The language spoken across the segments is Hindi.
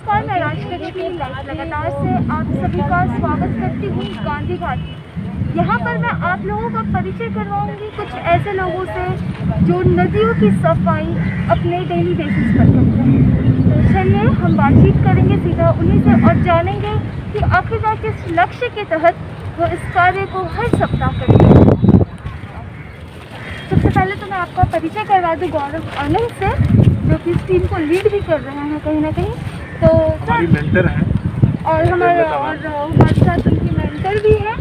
नमस्कार, मैं राजलक्ष्मी लगातार से आप सभी का स्वागत करती हूँ गांधी घाट। यहाँ पर मैं आप लोगों का परिचय करवाऊँगी कुछ ऐसे लोगों से जो नदियों की सफाई अपने डेली बेसिस पर करते हैं। तो चलिए हम बातचीत करेंगे सीधा उन्हीं से और जानेंगे कि आखिरकार किस लक्ष्य के तहत वो इस कार्य को हर सप्ताह करेंगे। सबसे पहले तो मैं आपका परिचय करवा दूँ गौरव आनंद से, जो कि इस टीम को लीड भी कर रहे हैं कहीं ना कहीं। तो हमारी मेंटर हैं और हमारे साथ उनकी मेंटर भी हैं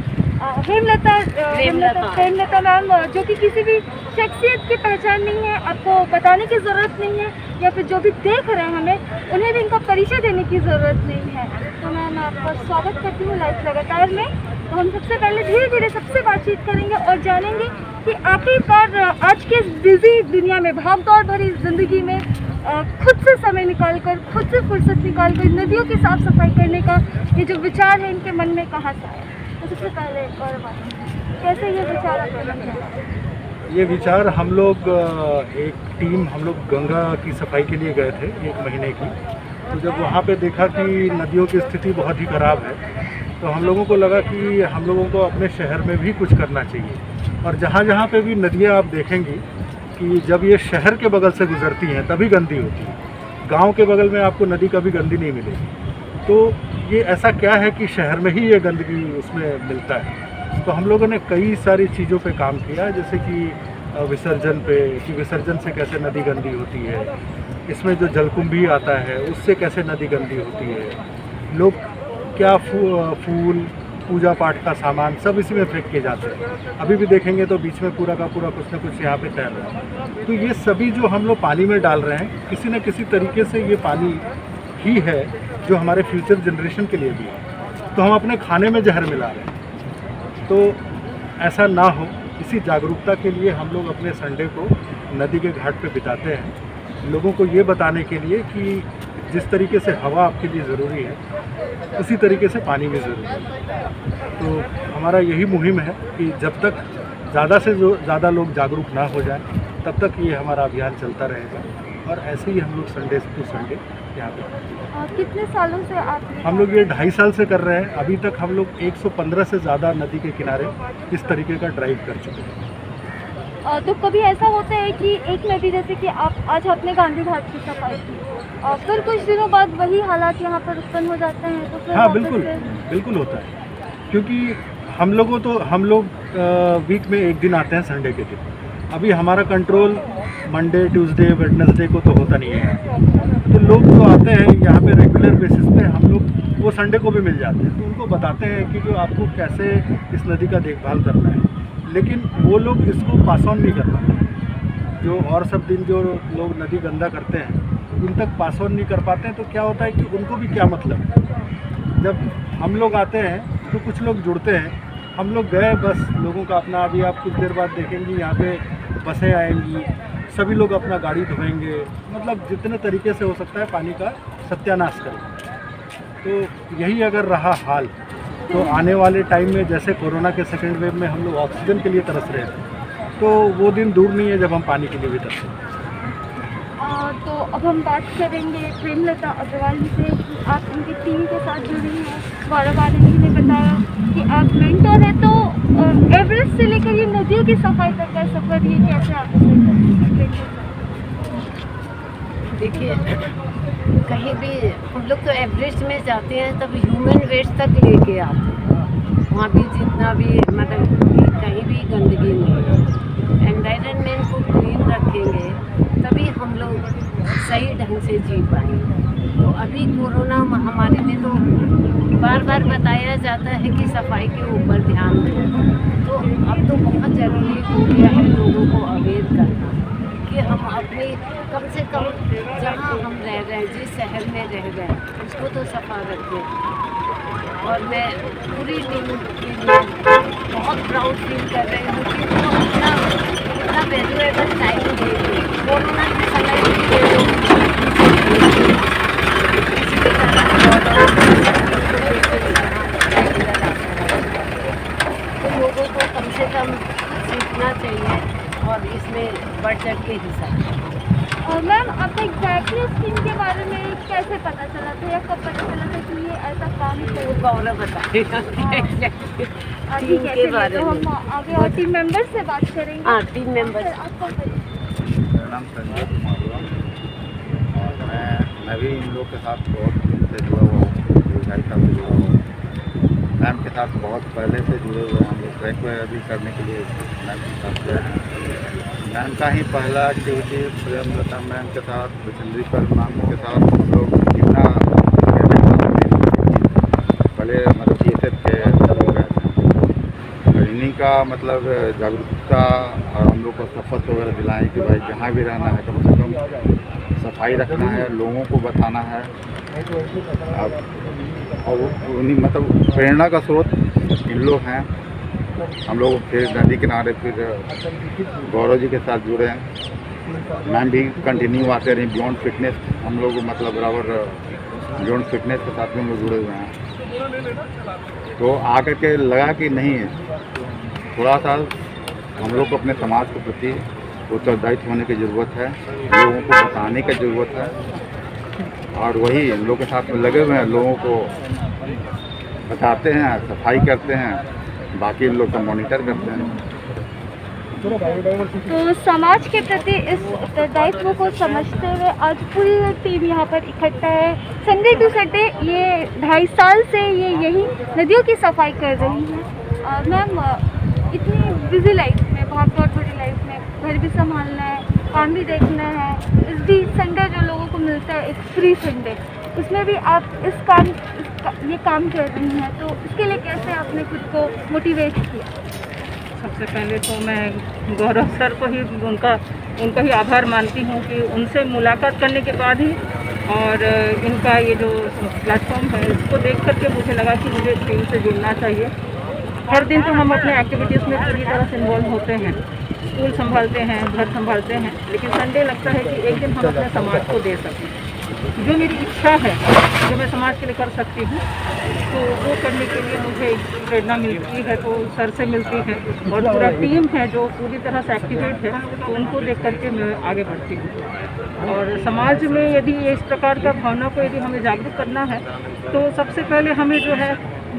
हेमलता मैम, जो कि किसी भी शख्सियत की पहचान नहीं है, आपको बताने की ज़रूरत नहीं है, या फिर जो भी देख रहे हैं हमें उन्हें भी इनका परिचय देने की ज़रूरत नहीं है। तो मैं आपका स्वागत करती हूँ लाइफ लगातार में। तो हम सबसे पहले धीरे धीरे सबसे बातचीत करेंगे और जानेंगे कि आखिरकार आज के बिजी दुनिया में, भागदौड़ भरी ज़िंदगी में खुद से समय निकालकर, खुद से फुर्सत निकालकर नदियों की साफ़ सफाई करने का ये जो विचार है इनके मन में कहाँ से आया? तो सबसे पहले और कैसे ये विचार आपको? ये विचार हम लोग एक टीम हम लोग गंगा की सफाई के लिए गए थे 1 महीने की। तो जब वहाँ पे देखा कि नदियों की स्थिति बहुत ही ख़राब है, तो हम लोगों को लगा कि हम लोगों को अपने शहर में भी कुछ करना चाहिए। और जहाँ जहाँ पे भी नदियाँ आप देखेंगी कि जब ये शहर के बगल से गुजरती हैं तभी गंदी होती है, गांव के बगल में आपको नदी कभी गंदी नहीं मिलेगी। तो ये ऐसा क्या है कि शहर में ही ये गंदगी उसमें मिलता है। तो हम लोगों ने कई सारी चीज़ों पे काम किया, जैसे कि विसर्जन पे, कि विसर्जन से कैसे नदी गंदी होती है, इसमें जो जलकुंभी आता है उससे कैसे नदी गंदी होती है, लोग क्या फूल पूजा पाठ का सामान सब इसी में फेंक के जाते हैं। अभी भी देखेंगे तो बीच में पूरा का पूरा कुछ ना कुछ यहाँ पे तैर रहा है। तो ये सभी जो हम लोग पानी में डाल रहे हैं, किसी न किसी तरीके से ये पानी ही है जो हमारे फ्यूचर जनरेशन के लिए भी है। तो हम अपने खाने में जहर मिला रहे हैं। तो ऐसा ना हो, इसी जागरूकता के लिए हम लोग अपने संडे को नदी के घाट पे बिताते हैं, लोगों को ये बताने के लिए कि जिस तरीके से हवा आपके लिए ज़रूरी है उसी तरीके से पानी भी ज़रूरी है। तो हमारा यही मुहिम है कि जब तक ज़्यादा से ज़्यादा लोग जागरूक ना हो जाए तब तक ये हमारा अभियान चलता रहेगा। और ऐसे ही हम लोग संडे टू संडे यहाँ पे। कितने सालों से आप? हम लोग ये 2.5 साल से कर रहे हैं। अभी तक हम लोग 115 से ज़्यादा नदी के किनारे इस तरीके का ड्राइव कर चुके हैं। तो कभी ऐसा होता है कि एक नदी, जैसे कि आप आज आपने गांधी घाट की सफाई की और फिर कुछ दिनों बाद वही हालात यहाँ पर उत्पन्न हो जाते हैं? तो फिर हाँ, बिल्कुल होता है, क्योंकि हम लोग वीक में 1 दिन आते हैं संडे के दिन। अभी हमारा कंट्रोल मंडे, ट्यूसडे, वेडनेसडे को तो होता नहीं है। तो लोग जो आते हैं यहाँ पे रेगुलर बेसिस पे, हम लोग वो संडे को भी मिल जाते हैं। तो उनको बताते हैं कि जो आपको कैसे इस नदी का देखभाल करना है, लेकिन वो लोग इसको पास ऑन नहीं कर पाते। जो और सब दिन जो लोग नदी गंदा करते हैं उन तक पास ऑन नहीं कर पाते हैं। तो क्या होता है कि उनको भी क्या मतलब है। जब हम लोग आते हैं तो कुछ लोग जुड़ते हैं, हम लोग गए बस लोगों का अपना, अभी आप कुछ देर बाद देखेंगी यहाँ पे बसें आएंगी, सभी लोग अपना गाड़ी धोएंगे, मतलब जितने तरीके से हो सकता है पानी का सत्यानाश करेंगे। तो यही अगर रहा हाल तो आने वाले टाइम में, जैसे कोरोना के सेकेंड वेव में हम लोग ऑक्सीजन के लिए तरस रहे थे, तो वो दिन दूर नहीं है जब हम पानी के लिए भी तरसेंगे। तो अब हम बात करेंगे हेमलता अग्रवाल जी से कि आप उनकी टीम के साथ जुड़ी हैं। गौरव आनंद जी ने बताया कि आप मेंटर हैं, तो एवरेस्ट से लेकर ये नदियों की सफाई तक का सफर ये कैसे आप? देखिए, कहीं भी हम लोग तो एवरेस्ट में जाते हैं तब ह्यूमन वेस्ट तक लेके आते हैं। वहाँ भी जितना भी मतलब कहीं भी गंदगी नहीं है, एनवायरनमेंट को क्लीन रखेंगे तभी हम लोग सही ढंग से जी पाएंगे। तो अभी कोरोना महामारी में तो बार बार बताया जाता है कि सफाई के ऊपर ध्यान दें। तो अब तो बहुत ज़रूरी हो गया है लोगों को अवेयर करना कि हम अपनी कम से कम जहाँ हम रह रहे हैं, जिस शहर में रह रहे हैं, उसको तो सफा रखें। और मैं पूरी टीम के लिए बहुत प्राउड फील कर रही हूँ कि वो अपना वैल्यूएबल टाइम दे रही है। कोरोना के समय भी ये लोग तो लोगों को कम से कम सीखना चाहिए और इसमें बढ़ चढ़ के हिस्सा। और मैम, आपको एग्जैक्टली स्कीम के बारे में कैसे पता चला था, आपको पता चला था कि ये ऐसा काम वो गौरव बताएगा आगे टीम कैसे के बारे तो में। हम आगे और टीम मेंबर से बात करेंगे। हाँ, टीम मेंबर। सर, आपका परिचय। मेरा नाम संजय कुमार हुआ और मैं भी इन लोग के साथ बहुत दिन से जुड़ा हुआ हूँ, 2-2.5 साल से जुड़ा हुआ हूँ। मैम के साथ बहुत पहले से जुड़े हुए हैं हम लोग, ट्रैक वगैरह भी करने के लिए मैम के साथ गए हैं। मैम का ही पहला एक्टिविटी प्रेमलता मैम के साथ, विचंद्री पर मैम के साथ हम लोग कितना पहले मतलब BSF के लोग गए थे। और इन्हीं का मतलब जागरूकता और हम लोग को शपथ वगैरह दिलाएं कि भाई जहाँ भी रहना है कम से कम सफाई रखना है, लोगों को बताना है। अब और उन्हीं मतलब प्रेरणा का स्रोत इन लोग हैं। हम लोग फिर नदी किनारे फिर गौरव जी के साथ जुड़े हैं। मैम भी कंटिन्यू आते रहे बियॉन्ड फिटनेस, हम लोग मतलब बराबर बियॉन्ड फिटनेस के साथ भी हम लोग जुड़े हुए हैं। तो आकर के लगा कि नहीं, थोड़ा सा हम लोग को अपने समाज के प्रति उत्तरदायित्व होने की ज़रूरत है, लोगों को बताने की ज़रूरत है। और वही इन लोगों के साथ में लगे हुए हैं, लोगों को बताते हैं, सफाई करते हैं, बाकी इन लोग का मॉनिटर करते हैं। तो समाज के प्रति इस उत्तरदायित्व को समझते हुए आज पूरी टीम यहाँ पर इकट्ठा है। संडे टू संडे ये 2.5 साल से ये यही नदियों की सफाई कर रही है। मैम, इतनी बिजी लाइफ में, बहुत बड़ी लाइफ में घर भी संभालना है, काम भी देखना है, इस भी संडे जो लोगों को मिलता है एक फ्री संडे, उसमें भी आप ये काम कर रही हैं, तो इसके लिए कैसे आपने खुद को मोटिवेट किया? सबसे पहले तो मैं गौरव सर को ही उनका ही आभार मानती हूँ कि उनसे मुलाकात करने के बाद ही और इनका ये जो प्लेटफॉर्म है इसको देख करके मुझे लगा कि मुझे इस टीम से जुड़ना चाहिए। हर दिन तो हम अपने एक्टिविटीज़ में पूरी तरह से इन्वॉल्व होते हैं, स्कूल संभालते हैं, घर संभालते हैं, लेकिन संडे लगता है कि एक दिन हम अपने समाज को दे सकें। जो मेरी इच्छा है, जो मैं समाज के लिए कर सकती हूँ, तो वो करने के लिए मुझे प्रेरणा मिलती है, तो सर से मिलती है और पूरा टीम है जो पूरी तरह से एक्टिवेट है, तो उनको देख करके मैं आगे बढ़ती हूँ। और समाज में यदि इस प्रकार का भावना को यदि हमें जागरूक करना है, तो सबसे पहले हमें जो है,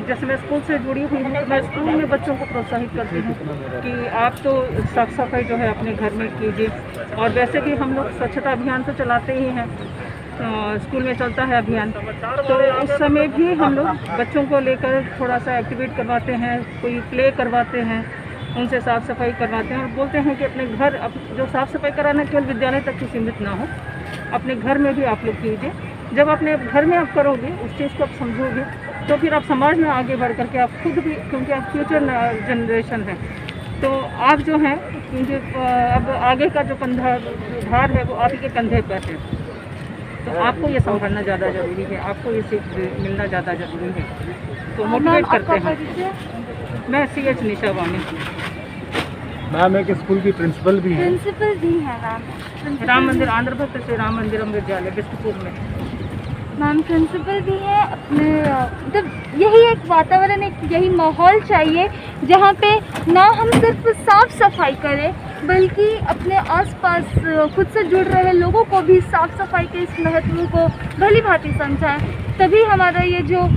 जैसे मैं स्कूल से जुड़ी हुई हूँ, मैं स्कूल में बच्चों को प्रोत्साहित करती हूँ कि आप तो साफ सफाई जो है अपने घर में कीजिए। और वैसे भी हम लोग स्वच्छता अभियान तो चलाते ही हैं, स्कूल में चलता है अभियान, तो उस समय भी हम लोग बच्चों को लेकर थोड़ा सा एक्टिवेट करवाते हैं, कोई प्ले करवाते हैं, उनसे साफ़ सफाई करवाते हैं और बोलते हैं कि अपने घर जो साफ़ सफाई कराना केवल विद्यालय तक ही सीमित ना हो, अपने घर में भी आप लोग कीजिए। जब अपने घर में आप करोगे, उस चीज़ को आप समझोगे, तो फिर आप समाज में आगे बढ़ करके आप खुद भी, क्योंकि आप फ्यूचर जनरेशन है, तो आप जो हैं, क्योंकि अब आगे का जो भार है वो आप ही के कंधे पर है, तो आपको ये संभालना ज़्यादा ज़रूरी है, आपको ये सीख मिलना ज़्यादा ज़रूरी है। तो मोटिवेट करते हैं। मैं CH निशा वानी, मैम एक स्कूल की प्रिंसिपल भी है। प्रिंसिपल भी है मैम, राम मंदिर आंध्र भक्त श्री राम मंदिरम विद्यालय बिस्टपुर में। मैम प्रिंसिपल भी है। अपने मतलब यही एक वातावरण, एक यही माहौल चाहिए जहाँ पे ना हम सिर्फ साफ सफाई करें, बल्कि अपने आसपास खुद से जुड़ रहे लोगों को भी साफ सफाई के इस महत्व को भली भांति समझाएं, तभी हमारा ये जो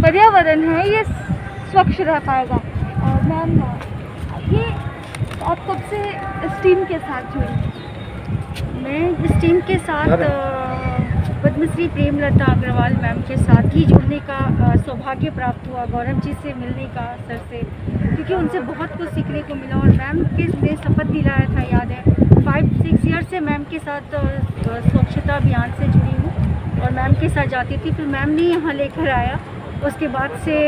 पर्यावरण है ये स्वच्छ रह पाएगा। और मैम, ये आप कब से इस टीम के साथ जुड़ी? मैं इस टीम के साथ पद्मश्री प्रेमलता अग्रवाल मैम के साथ ही जुड़ने का सौभाग्य प्राप्त हुआ, गौरव जी से मिलने का, सर से, क्योंकि उनसे बहुत कुछ सीखने को मिला। और मैम के ने शपथ दिलाया था, याद है, 5-6 ईयर से मैम के साथ स्वच्छता अभियान से जुड़ी हूँ और मैम के साथ जाती थी, फिर मैम ने यहाँ लेकर आया, उसके बाद से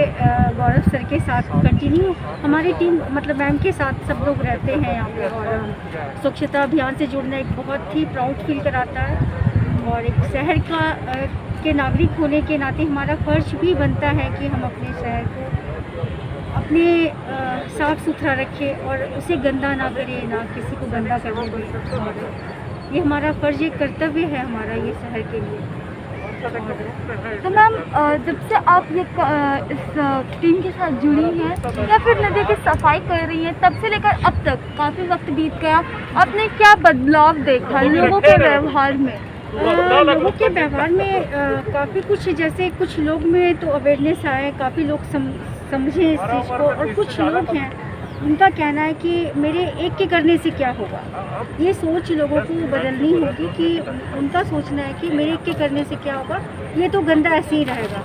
गौरव सर के साथ कंटिन्यू हमारी टीम, मतलब मैम के साथ सब लोग रहते हैं यहाँ पे। और स्वच्छता अभियान से जुड़ना एक बहुत ही प्राउड फील कराता है और एक शहर के नागरिक होने के नाते हमारा फर्ज भी बनता है कि हम अपने शहर को अपने साफ़ सुथरा रखें और उसे गंदा ना करें, ना किसी को गंदा करने दें। ये हमारा फर्ज, एक कर्तव्य है हमारा ये शहर के लिए। तो मैम, जब से आप ये इस टीम के साथ जुड़ी हैं या फिर नदी की सफाई कर रही हैं, तब से लेकर अब तक काफ़ी वक्त बीत गया, आपने क्या बदलाव देखा लोगों के व्यवहार में? लोगों के व्यवहार में काफ़ी कुछ, जैसे कुछ लोग में तो अवेयरनेस आए, काफ़ी लोग समझे इस चीज़ को, और कुछ लोग हैं उनका कहना है कि मेरे एक के करने से क्या होगा। ये सोच लोगों को बदलनी होगी कि उनका सोचना है कि मेरे एक के करने से क्या होगा, ये तो गंदा ऐसे ही रहेगा।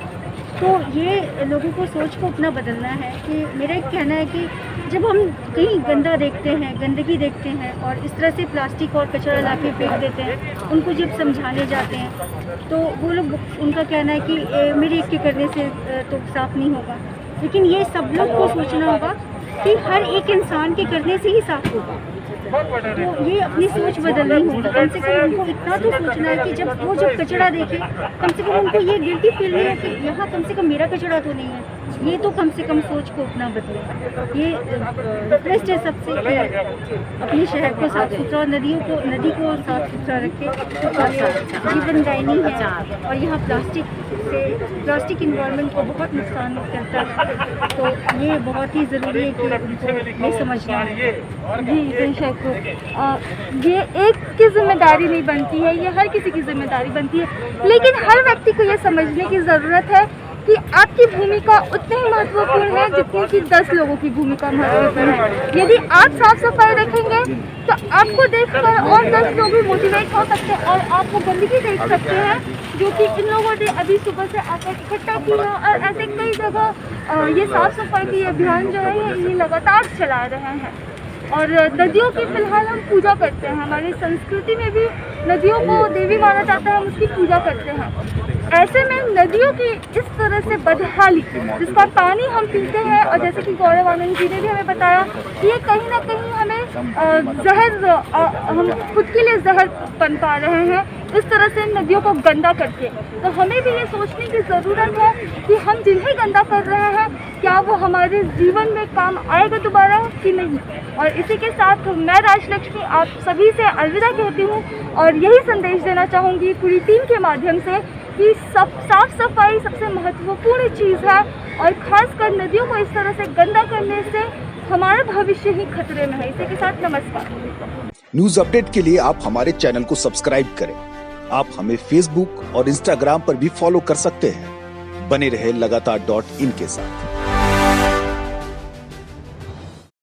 तो ये लोगों को सोच को अपना बदलना है कि मेरा एक कहना है कि जब हम कहीं गंदा देखते हैं, गंदगी देखते हैं और इस तरह से प्लास्टिक और कचरा ला के फेंक देते हैं, उनको जब समझाने जाते हैं तो वो लोग, उनका कहना है कि मेरे एक के करने से तो साफ़ नहीं होगा। लेकिन ये सब लोग को सोचना होगा कि हर एक इंसान के करने से ही साफ़ होगा। तो ये अपनी सोच बदलनी होगी। कम से कम उनको इतना तो सोचना है कि जब कचरा देखे, कम से कम उनको ये गिल्टी फील नहीं है कि यहाँ कम से कम मेरा कचरा तो नहीं है। ये तो कम से कम सोच को अपना बदले। ये रिक्वेस्ट है सबसे कि अपने शहर को साफ सुथरा, नदी को साफ सुथरा रखें। जीवनदायिनी है और यहाँ प्लास्टिक इन्वायरमेंट को बहुत नुकसान करता है। तो ये बहुत ही ज़रूरी है कि उनको ये समझना है। जी बेशक, ये एक की जिम्मेदारी नहीं बनती है, ये हर किसी की जिम्मेदारी बनती है। लेकिन हर व्यक्ति को ये समझने की ज़रूरत है कि आपकी भूमिका उतनी ही महत्वपूर्ण है जितनी कि 10 लोगों की भूमिका महत्वपूर्ण है। यदि आप साफ सफाई रखेंगे तो आपको देखकर और 10 लोग भी मोटिवेट हो सकते हैं और आप वो गंदगी देख सकते हैं जो कि इन लोगों ने अभी सुबह से आकर इकट्ठा किया। और ऐसे कई जगह ये साफ सफाई की अभियान जो है ये लगातार चला रहे हैं। और नदियों की फिलहाल हम पूजा करते हैं, हमारी संस्कृति में भी नदियों को देवी माना जाता है, हम उसकी पूजा करते हैं। ऐसे में नदियों की इस तरह से बदहाली, जिसका पानी हम पीते हैं और जैसे कि गौरव आनंद जी ने भी हमें बताया कि ये कहीं ना कहीं हमें जहर, हम खुद के लिए जहर बन पा रहे हैं इस तरह से नदियों को गंदा करके। तो हमें भी ये सोचने की ज़रूरत है कि हम जिन्हें गंदा कर रहे हैं क्या वो हमारे जीवन में काम आएगा दोबारा कि नहीं। और इसी के साथ मैं राजलक्ष्मी आप सभी से अलविदा कहती हूँ और यही संदेश देना चाहूँगी पूरी टीम के माध्यम से कि साफ सफाई सबसे महत्वपूर्ण चीज़ है और ख़ासकर नदियों को इस तरह से गंदा करने से हमारा भविष्य ही खतरे में है। इसी के साथ नमस्कार। न्यूज अपडेट के लिए आप हमारे चैनल को सब्सक्राइब करें। आप हमें फेसबुक और इंस्टाग्राम पर भी फॉलो कर सकते हैं। बने रहे लगातार.in के साथ।